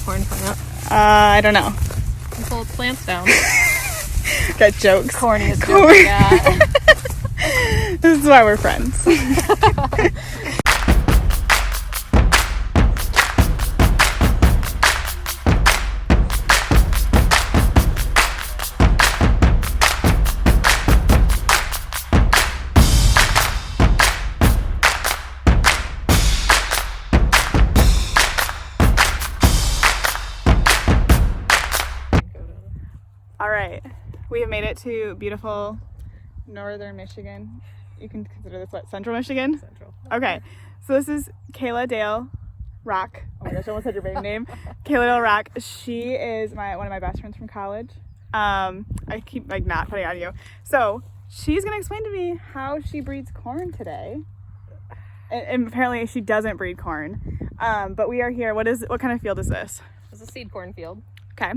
corn plant? I don't know. You pull its plants down. Got jokes. Corniest joke I got. This is why we're friends. All right, we have made it to beautiful northern Michigan. You can consider this what, central Michigan? Central. Okay, so this is Kayla Rock. Oh my gosh, I almost said your maiden name. Kayla Rock. She is one of my best friends from college. I keep like not putting it on you. So she's gonna explain to me how she breeds corn today. And apparently she doesn't breed corn. But we are here. What kind of field is this? It's a seed corn field. Okay.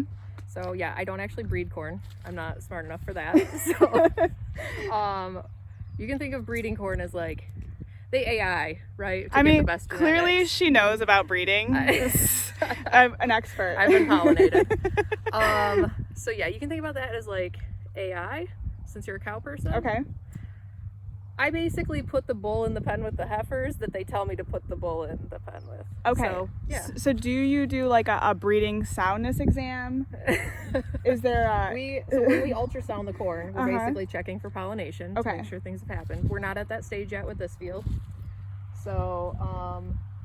So yeah, I don't actually breed corn. I'm not smart enough for that. So, you can think of breeding corn as like the AI, right? I mean, clearly she knows about breeding. I'm an expert. I've been pollinated. So yeah, you can think about that as like AI, since you're a cow person. Okay. I basically put the bull in the pen with the heifers that they tell me to put the bull in the pen with. Okay. So, yeah. So do you do like a breeding soundness exam? Is there so when we ultrasound the corn, we're basically checking for pollination to make sure things have happened. We're not at that stage yet with this field. So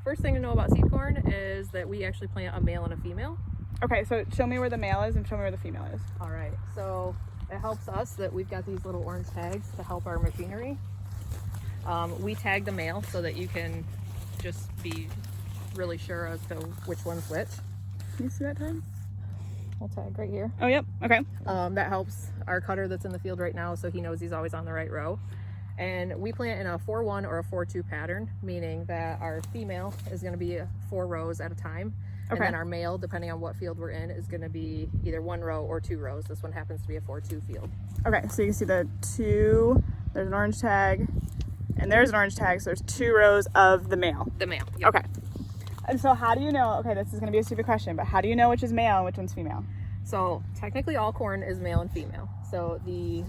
first thing to know about seed corn is that we actually plant a male and a female. Okay, so show me where the male is and show me where the female is. All right. So it helps us that we've got these little orange tags to help our machinery. We tag the male so that you can just be really sure as to which one's which. Can you see that tag? I'll tag right here. Oh, yep. Okay. That helps our cutter that's in the field right now so he knows he's always on the right row. And we plant in a 4-1 or a 4-2 pattern, meaning that our female is going to be 4 rows at a time. And then our male, depending on what field we're in, is going to be either 1 row or 2 rows. This one happens to be a 4-2 field. Okay, so you can see the 2, there's an orange tag, and there's an orange tag, so there's 2 rows of the male. The male, yep. Okay. And so how do you know, okay, this is going to be a stupid question, but how do you know which is male and which one's female? So technically all corn is male and female. So the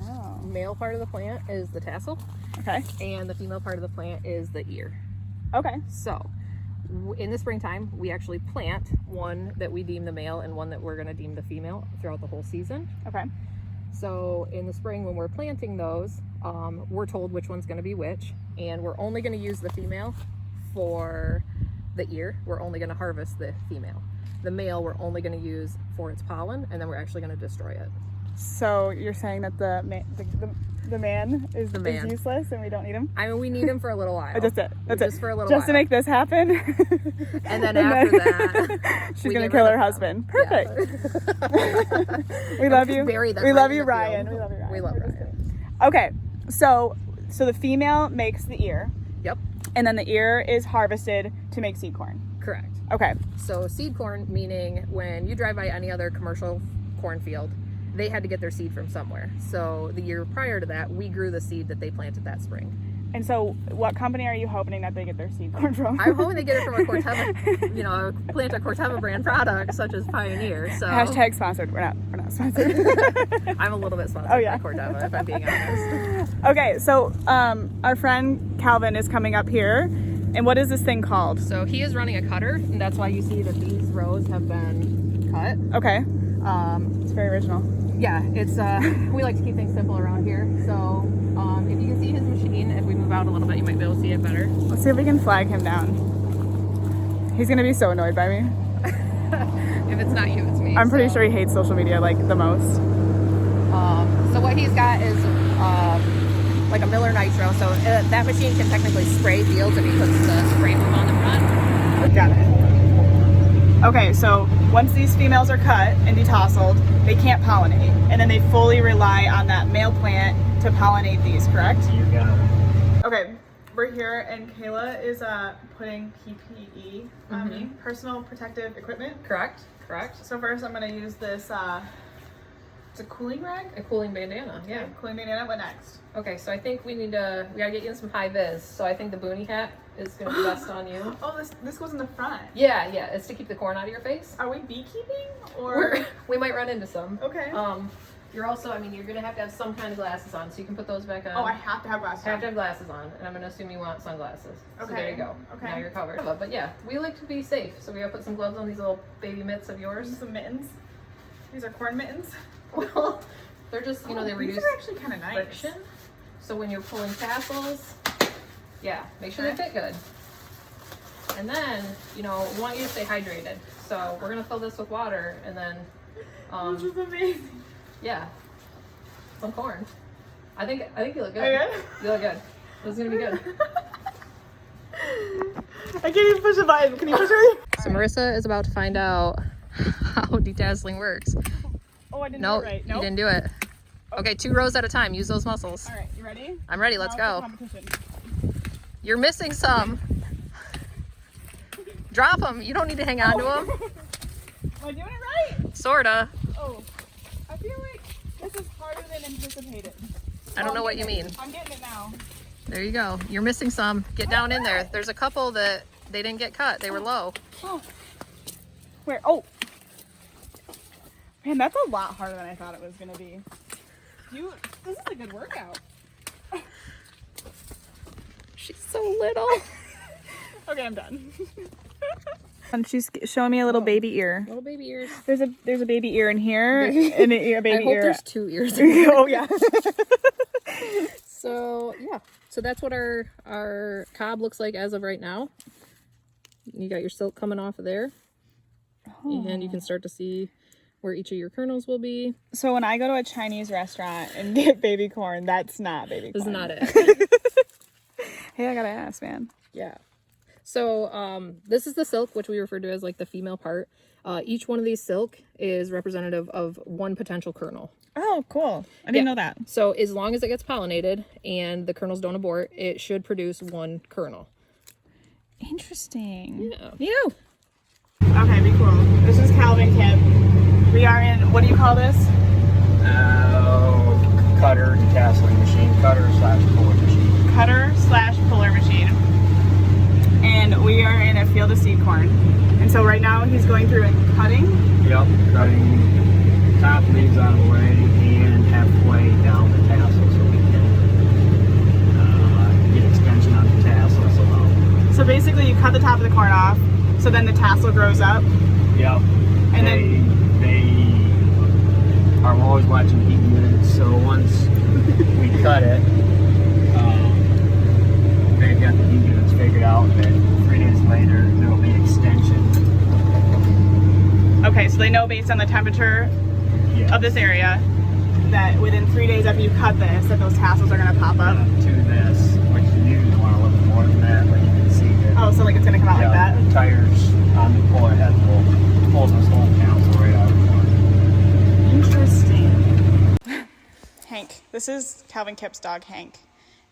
male part of the plant is the tassel. Okay. And the female part of the plant is the ear. Okay. So in the springtime, we actually plant one that we deem the male and one that we're going to deem the female throughout the whole season. Okay. So in the spring, when we're planting those, we're told which one's going to be which, and we're only going to use the female for the ear. We're only going to harvest the female. The male we're only going to use for its pollen, and then we're actually going to destroy it. So you're saying that the man is useless and we don't need him? I mean, we need him for a little while. That's it. Just for a little while. Just to make this happen. And then after that, she's going to kill her husband. Perfect. Yeah. We love you. We love you, Ryan. We love you, Ryan. We love Ryan. Okay. So the female makes the ear. Yep. And then the ear is harvested to make seed corn. Correct. Okay. So seed corn, meaning when you drive by any other commercial cornfield, they had to get their seed from somewhere. So the year prior to that, we grew the seed that they planted that spring. And so what company are you hoping that they get their seed corn from? I'm hoping they get it from a Corteva, plant a Corteva brand product such as Pioneer. So hashtag sponsored. We're not sponsored. I'm a little bit sponsored by Corteva, if I'm being honest. Okay, so our friend KALVIN is coming up here. And what is this thing called? So he is running a cutter, and that's why you see that these rows have been cut. Okay. It's very original. Yeah, it's we like to keep things simple around here. So if you can see his machine, if we move out a little bit, you might be able to see it better. Let's see if we can flag him down. He's gonna be so annoyed by me. If it's not you, it's me. I'm pretty sure he hates social media like the most. So what he's got is like a Miller Nitro. So that machine can technically spray fields if he puts the spray foam on the front. Got it. Okay, so once these females are cut and detasseled, they can't pollinate. And then they fully rely on that male plant to pollinate these, correct? You got it. Okay, we're here and Kayla is putting PPE on me, personal protective equipment. Correct. So first I'm gonna use this It's a cooling rag? A cooling bandana, yeah. Okay, cooling bandana, what next? Okay, so I think we gotta get you in some high vis. So I think the boonie hat is gonna be best on you. Oh, this goes in the front. Yeah, it's to keep the corn out of your face. Are we beekeeping or? We might run into some. Okay. You're also, you're gonna have to have some kind of glasses on, so you can put those back on. Oh, I have to have glasses on. Have to have glasses on, and I'm gonna assume you want sunglasses. Okay. So there you go. Okay. Now you're covered. But yeah, we like to be safe, so we gotta put some gloves on these little baby mitts of yours. Some mittens. These are corn mittens. Well, they're just, they reduce these are actually kind of nice. friction. So when you're pulling tassels, yeah, make sure they fit good. And then, we want you to stay hydrated. So we're gonna fill this with water, and then, This is amazing. yeah, some corn. I think you look good. Are you good? You look good. This is gonna be good. I can't even push the button. Can you push it? So Marissa is about to find out how detasseling works. Oh, I didn't do it right. You didn't do it. Okay, 2 rows at a time. Use those muscles. All right, you ready? I'm ready. Let's Now go. it's a competition. You're missing some. Drop them. You don't need to hang on to them. Am I doing it right? Sorta. Oh, I feel like this is harder than anticipated. I don't know what you mean. I'm getting it now. There you go. You're missing some. Get down in there. There's a couple that they didn't get cut. They were low. Oh. Where? Oh. Man, that's a lot harder than I thought it was going to be. This is a good workout. She's so little. Okay, I'm done. And she's showing me a little baby ear. Little baby ears. There's a baby ear in here and a baby I hope ear. there's 2 ears. Oh yeah. So yeah. So that's what our cob looks like as of right now. You got your silk coming off of there. Oh. And you can start to see where each of your kernels will be. So when I go to a Chinese restaurant and get baby corn, that's not baby corn. This is not it. Hey, I gotta ask, man. Yeah. So this is the silk, which we refer to as like the female part. Each one of these silk is representative of one potential kernel. Oh, cool. I didn't know that. So as long as it gets pollinated and the kernels don't abort, it should produce 1 kernel. Interesting. Yeah. You. Okay, be cool. This is KALVIN KIPP. We are in, what do you call this? Cutter detasseling machine. Cutter/puller machine. Cutter/puller machine. And we are in a field of seed corn. And so right now he's going through and cutting. Yep, cutting top leaves out of the way and halfway down the tassel so we can get extension on the tassels along. So basically you cut the top of the corn off, so then the tassel grows up. Yep. And they are always watching heat units, so once we cut it, they've got the heat units figured out that 3 days later there will be extension. Okay, so they know based on the temperature of this area that within 3 days after you cut this, that those tassels are going to pop up. To this, which you usually want a little bit more than that, but you can see that. Oh, so like it's going to come out like that? The tires on the puller head pull this whole tassel right out of the corn. Interesting. Hank, this is KALVIN KIPP's dog, Hank.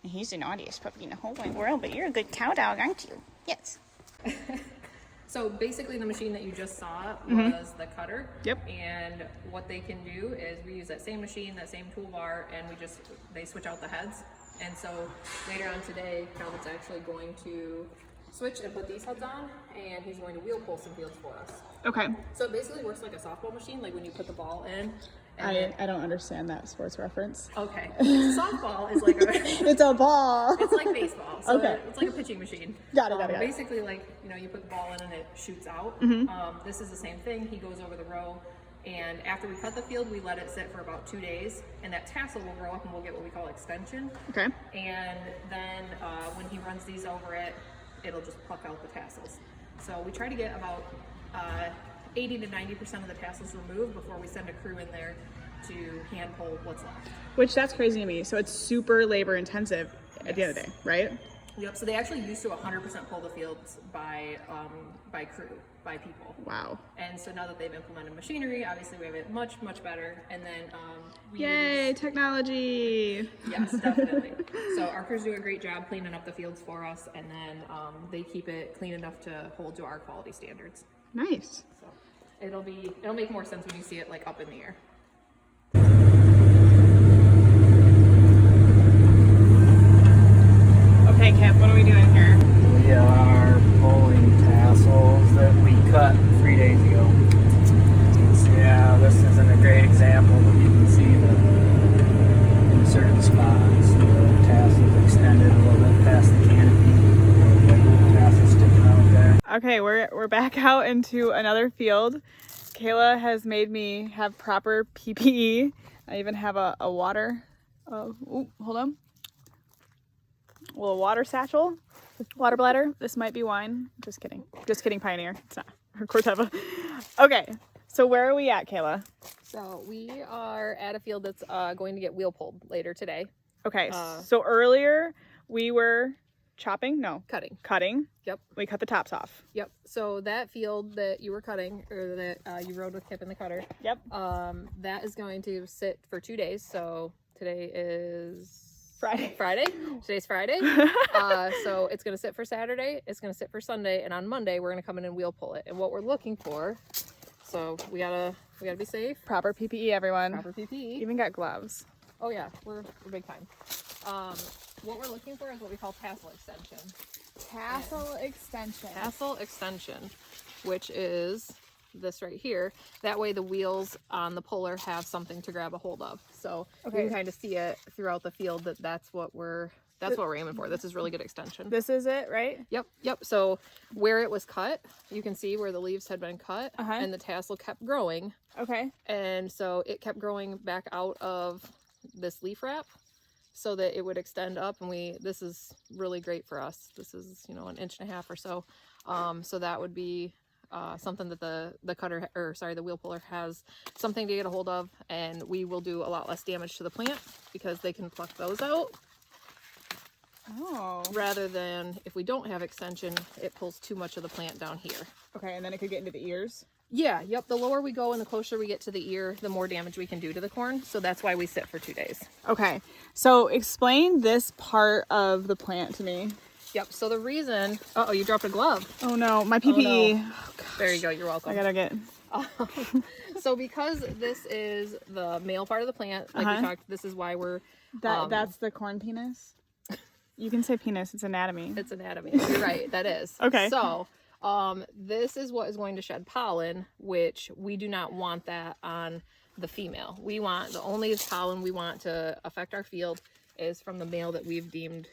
And he's the naughtiest puppy in the whole wide world, but you're a good cow dog, aren't you? Yes. So basically the machine that you just saw was the cutter. Yep. And what they can do is we use that same machine, that same toolbar, and they switch out the heads. And so later on today, Calvin's actually going to switch and put these heads on, and he's going to wheel pull some fields for us. Okay. So it basically works like a softball machine, like when you put the ball in. I don't understand that sports reference. Okay. Softball is like It's a ball. it's like baseball. So Okay. it's like a pitching machine. Got it. Basically, like, you put the ball in and it shoots out. This is the same thing. He goes over the row, and after we cut the field, we let it sit for about 2 days, and that tassel will grow up and we'll get what we call extension. Okay. And then when he runs these over it, it'll just pluck out the tassels. So we try to get about 80 to 90% of the tassels removed before we send a crew in there to hand pull what's left. Which, that's crazy to me. So it's super labor intensive at the end of the day, right? Yep. So they actually used to 100% pull the fields by crew, by people. Wow. And so now that they've implemented machinery, obviously we have it much, much better. And then Yay, technology! Yes, definitely. So our crews do a great job cleaning up the fields for us, and then they keep it clean enough to hold to our quality standards. Nice. So it'll make more sense when you see it like up in the air. back out into another field. Kayla has made me have proper PPE. I even have a water, hold on. A little water satchel, water bladder. This might be wine. Just kidding. Just kidding, Pioneer. It's not. Or Corteva. Okay, so where are we at, Kayla? So we are at a field that's going to get wheel pulled later today. Okay, so earlier we were chopping? No. Cutting. Yep. We cut the tops off. Yep. So that field that you were cutting, or that you rode with KIPP in the cutter. Yep. That is going to sit for 2 days. So today is Friday. Today's Friday. So it's going to sit for Saturday. It's going to sit for Sunday, and on Monday we're going to come in and wheel pull it. And what we're looking for, so we gotta be safe. Proper PPE, everyone. Proper PPE. Even got gloves. Oh yeah, we're big time. What we're looking for is what we call tassel extension. Tassel extension, which is this right here. That way the wheels on the puller have something to grab a hold of. So you can kind of see it throughout the field that's what we're aiming for. This is really good extension. This is it, right? Yep. So where it was cut, you can see where the leaves had been cut, and the tassel kept growing. Okay. And so it kept growing back out of this leaf wrap so that it would extend up, and this is really great for us. This is, 1.5 inches or so. So that would be something that the wheel puller has something to get a hold of, and we will do a lot less damage to the plant because they can pluck those out. Oh. Rather than if we don't have extension, it pulls too much of the plant down here. Okay, and then it could get into the ears? Yeah, yep. The lower we go and the closer we get to the ear, the more damage we can do to the corn. So that's why we sit for 2 days. Okay, so explain this part of the plant to me. Yep, so the reason... Uh-oh, you dropped a glove. Oh no, my PPE. Oh, there you go, you're welcome. I gotta get... So because this is the male part of the plant, like we talked, this is why we're... That's the corn penis? You can say penis, it's anatomy. It's anatomy, you're right, that is. Okay. So, this is what is going to shed pollen, which we do not want that on the female. We want, the only pollen we want to affect our field is from the male that we've deemed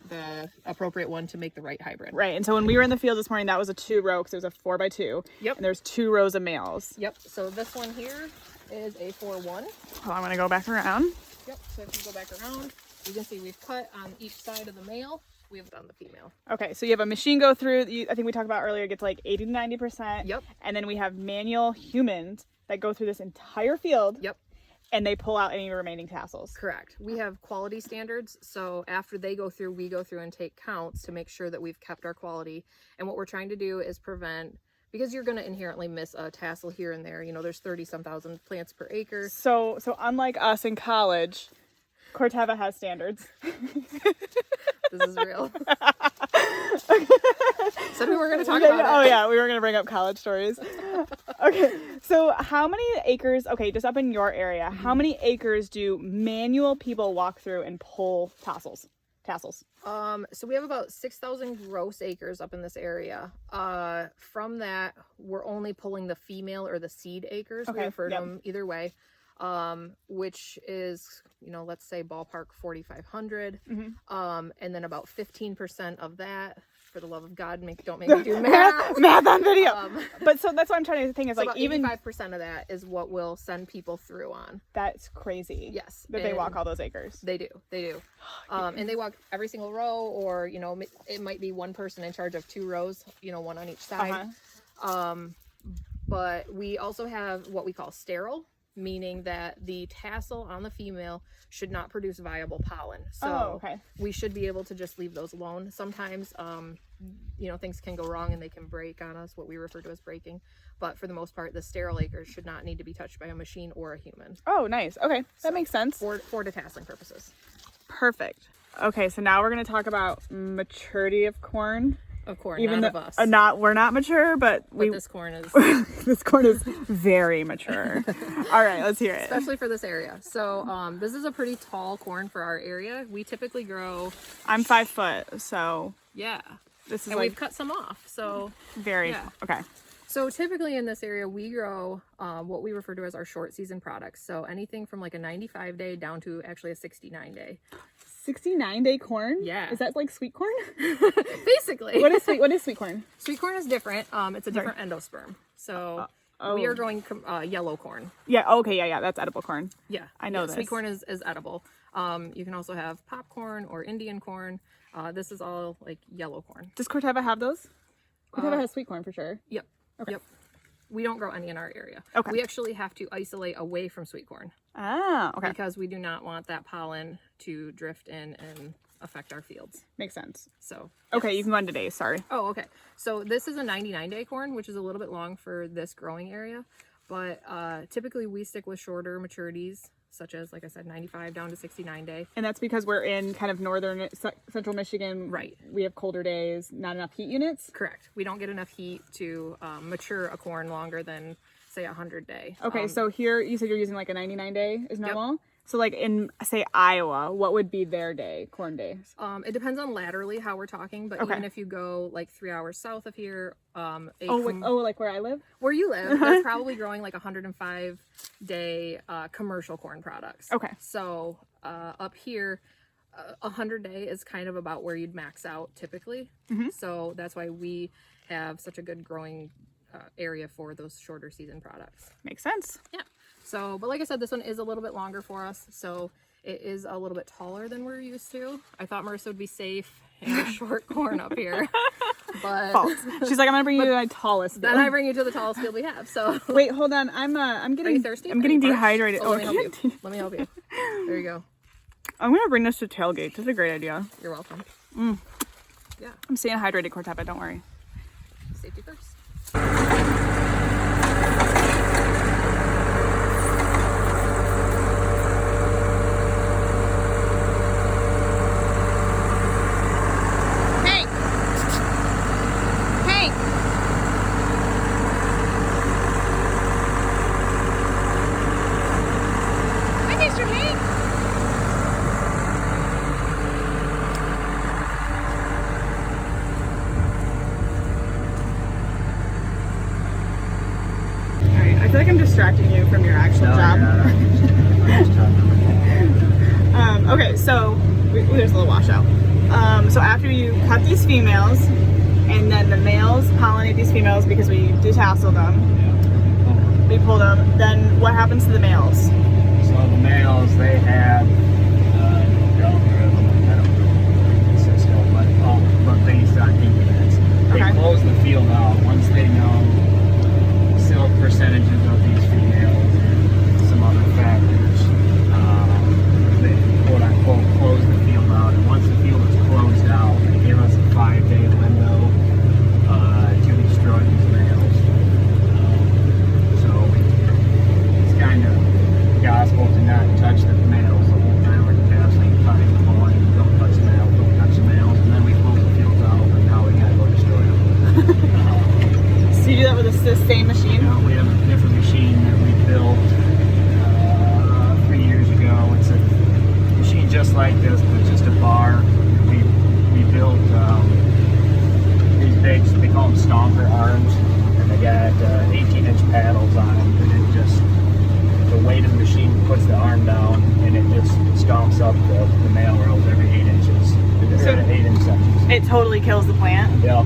the appropriate one to make the right hybrid. Right, and so when we were in the field this morning, that was a 2-row, because it was a 4x2. Yep. And there's 2 rows of males. Yep, so this one here is a 4-1. Oh, I'm gonna go back around. Yep, so if you go back around, you can see we've cut on each side of the male. We have done the female. Okay, so you have a machine go through, I think we talked about earlier, it gets like 80 to 90%. Yep. And then we have manual humans that go through this entire field. Yep. And they pull out any remaining tassels. Correct. We have quality standards, so after they go through, we go through and take counts to make sure that we've kept our quality. And what we're trying to do is prevent, because you're going to inherently miss a tassel here and there. There's 30-some thousand plants per acre. So unlike us in college, Corteva has standards. This is real. Said we were going to talk about it. Oh yeah, we were going to bring up college stories. Okay, so how many acres, just up in your area, how many acres do manual people walk through and pull tassels? So we have about 6,000 gross acres up in this area. From that, we're only pulling the female or the seed acres. We refer to them either way. Which is, let's say ballpark 4,500. And then about 15% of that, for the love of God, don't make me do math. Math on video. But so that's what I'm trying to think is, so like, even 85% of that is what we'll send people through on. That's crazy. Yes. That they walk all those acres. They do. And they walk every single row, or, it might be one person in charge of 2 rows, one on each side. But we also have what we call sterile, meaning that the tassel on the female should not produce viable pollen. So we should be able to just leave those alone. Sometimes, things can go wrong and they can break on us, what we refer to as breaking. But for the most part, the sterile acres should not need to be touched by a machine or a human. Oh, nice. Okay, that makes sense. For detasseling purposes. Perfect. Okay, so now we're going to talk about maturity of corn. Of corn, even none of us. We're not mature, but this corn is this corn is very mature. All right, let's hear it. Especially for this area. So this is a pretty tall corn for our area. We typically grow. I'm 5 foot, so yeah. This is we've cut some off. So very okay. So typically in this area, we grow what we refer to as our short season products. So anything from like a 95-day down to actually a 69-day. 69-day corn? Yeah. Is that like sweet corn? Basically. What is sweet corn? Sweet corn is different. It's a different endosperm. So we are growing yellow corn. Yeah. Okay. Yeah. That's edible corn. Yeah. I know this. Sweet corn is edible. You can also have popcorn or Indian corn. This is all like yellow corn. Does Corteva have those? Corteva has sweet corn for sure. Yep. Okay. Yep. We don't grow any in our area. Okay. We actually have to isolate away from sweet corn. Ah, okay. Because we do not want that pollen to drift in and affect our fields. Makes sense. So. Okay, yes. you can go on to days. Sorry. Oh, okay. So this is a 99-day corn, which is a little bit long for this growing area. But typically we stick with shorter maturities, such as, like I said, 95 down to 69-day. And that's because we're in kind of northern central Michigan. Right. We have colder days, not enough heat units. Correct. We don't get enough heat to mature a corn longer than, say, 100-day. Okay, so here you said you're using like a 99-day is normal? Yep. So like in, say, Iowa, what would be their day, corn days? It depends on laterally how we're talking, but even if you go like 3 hours south of here, like where I live? where you live, that's probably growing like 105-day commercial corn products. Okay. So up here, 100-day is kind of about where you'd max out typically. So that's why we have such a good growing area for those shorter season products. Makes sense. Yeah. So, but like I said, this one is a little bit longer for us. So it is a little bit taller than we're used to. I thought Marissa would be safe in the short corn up here. But false. She's like, I'm gonna bring you to my tallest field. Then I bring you to the tallest field we have. So wait, hold on. I'm getting Are you thirsty? I'm getting dehydrated. Oh, let me help you. Let me help you. There you go. I'm gonna bring this to tailgate. That's a great idea. You're welcome. Yeah. I'm staying hydrated, Corteva. Don't worry. Safety first. I feel like I'm distracting you from your actual job. Okay, so there's a little washout. So after you cut these females, and then the males pollinate these females because we detassel them. We pull them. Then what happens to the males? So the males, they have but based on heat units. They close the field out once they know silk percentages of these females and some other factors. They quote unquote close the field out, and once the field is closed out, they give us a 5-day window to destroy these males. So it's kind of gospel to not touch the males the whole time. We're constantly cutting the point. Don't touch the males, don't touch the males, and then we close the fields out, and now we gotta go destroy them. So you do that with the same machine? You know, we have a different machine that we built 3 years ago. It's a machine just like this, but just a bar. We built these big, they call them stomper arms, and they got 18-inch paddles on them, and it just, the weight of the machine puts the arm down, and it just stomps up the male rows every 8 inches. So 8-inch sections. It totally kills the plant? Yeah.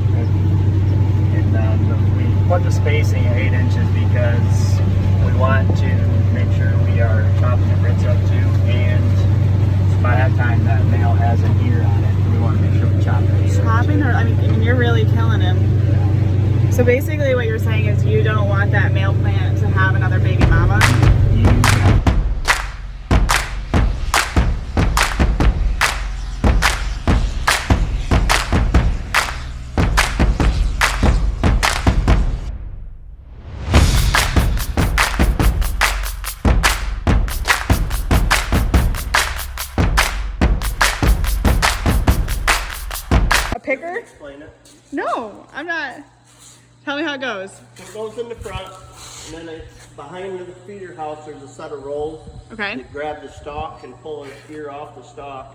And we put the spacing at 8 inches because we want to make sure we are chopping the roots up too, and by that time that male has an ear on it. We want to make sure we chop the ear. Chopping, or I mean, you're really killing him. Yeah. So basically, what you're saying is you don't want that male plant to have another baby mama. Picker? Explain it. No, I'm not. Tell me how it goes. It goes in the front, and then it's behind the feeder house. There's a set of rolls. Okay. You grab the stalk and pull an ear off the stalk.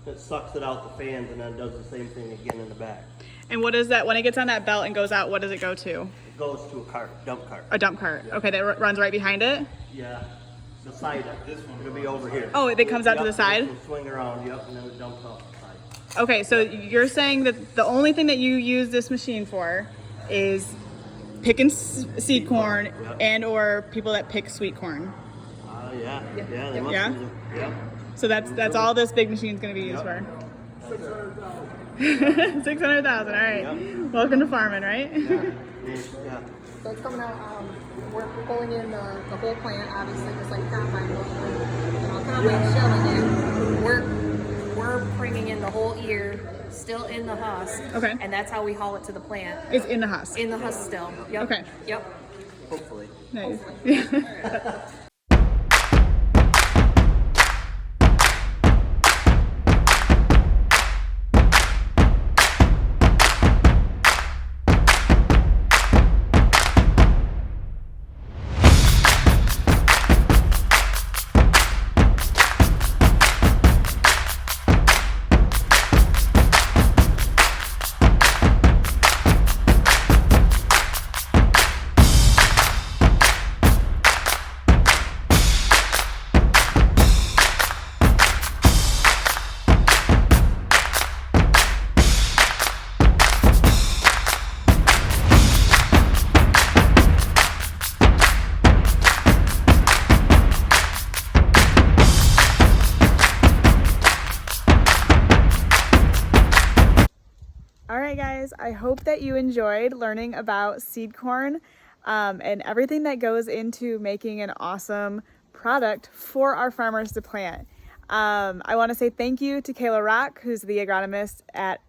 It sucks it out the fans, and then does the same thing again in the back. And what is that? When it gets on that belt and goes out, what does it go to? It goes to a cart, dump cart. A dump cart. Okay, that runs right behind it? Yeah. the side. It'll be over here. Oh, it comes out to Yep, the side? it'll swing around, yep, and then it dumps off the side. Okay, so you're saying that the only thing that you use this machine for is picking seed corn Yep. and or people that pick sweet corn. Yeah, they must Yeah? use them. Yep. So that's all this big machine's gonna be used Yep. for. 600,000, all right. Yep. Welcome to farming, right? Yeah. So it's coming out, we're pulling in the whole plant, obviously, just like combine will. Combine shelling it. We're bringing in the whole ear, still in the husk. Okay. And that's how we haul it to the plant. It's in the husk. In the husk still. Yep. Okay. Yep. Hopefully. Nice. Alright guys, I hope that you enjoyed learning about seed corn and everything that goes into making an awesome product for our farmers to plant. I want to say thank you to Kayla Rock, who's the agronomist at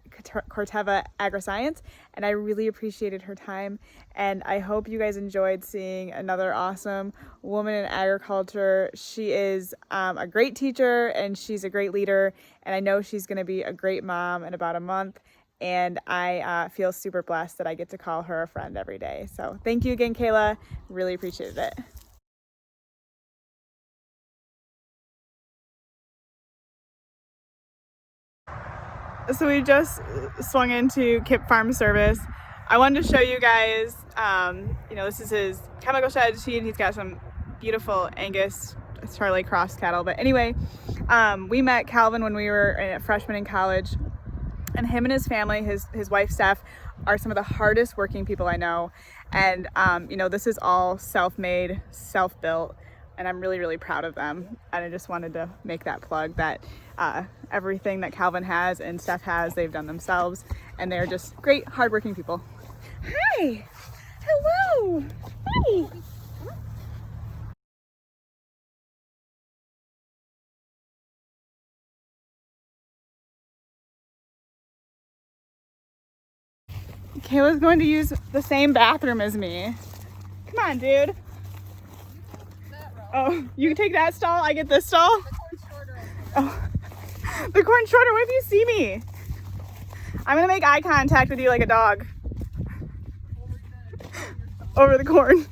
Corteva Agriscience, and I really appreciated her time, and I hope you guys enjoyed seeing another awesome woman in agriculture. She is a great teacher and she's a great leader, and I know she's going to be a great mom in about a month. And I feel super blessed that I get to call her a friend every day. So thank you again, Kayla. Really appreciated it. So we just swung into KIPP Farm Service. I wanted to show you guys, this is his chemical strategy, and he's got some beautiful Angus Charolais cross cattle. But anyway, we met KALVIN when we were a freshman in college. And him and his family, his wife Steph, are some of the hardest working people I know. And this is all self-made, self-built, and I'm really, really proud of them. And I just wanted to make that plug that everything that KALVIN has and Steph has, they've done themselves, and they're just great, hardworking people. Hi, hello, hi. Kayla's going to use the same bathroom as me. Come on, dude. Oh, you can take that stall, I get this stall? The corn's shorter. Oh, the corn's shorter. What if you see me? I'm gonna make eye contact with you like a dog. Over the corn.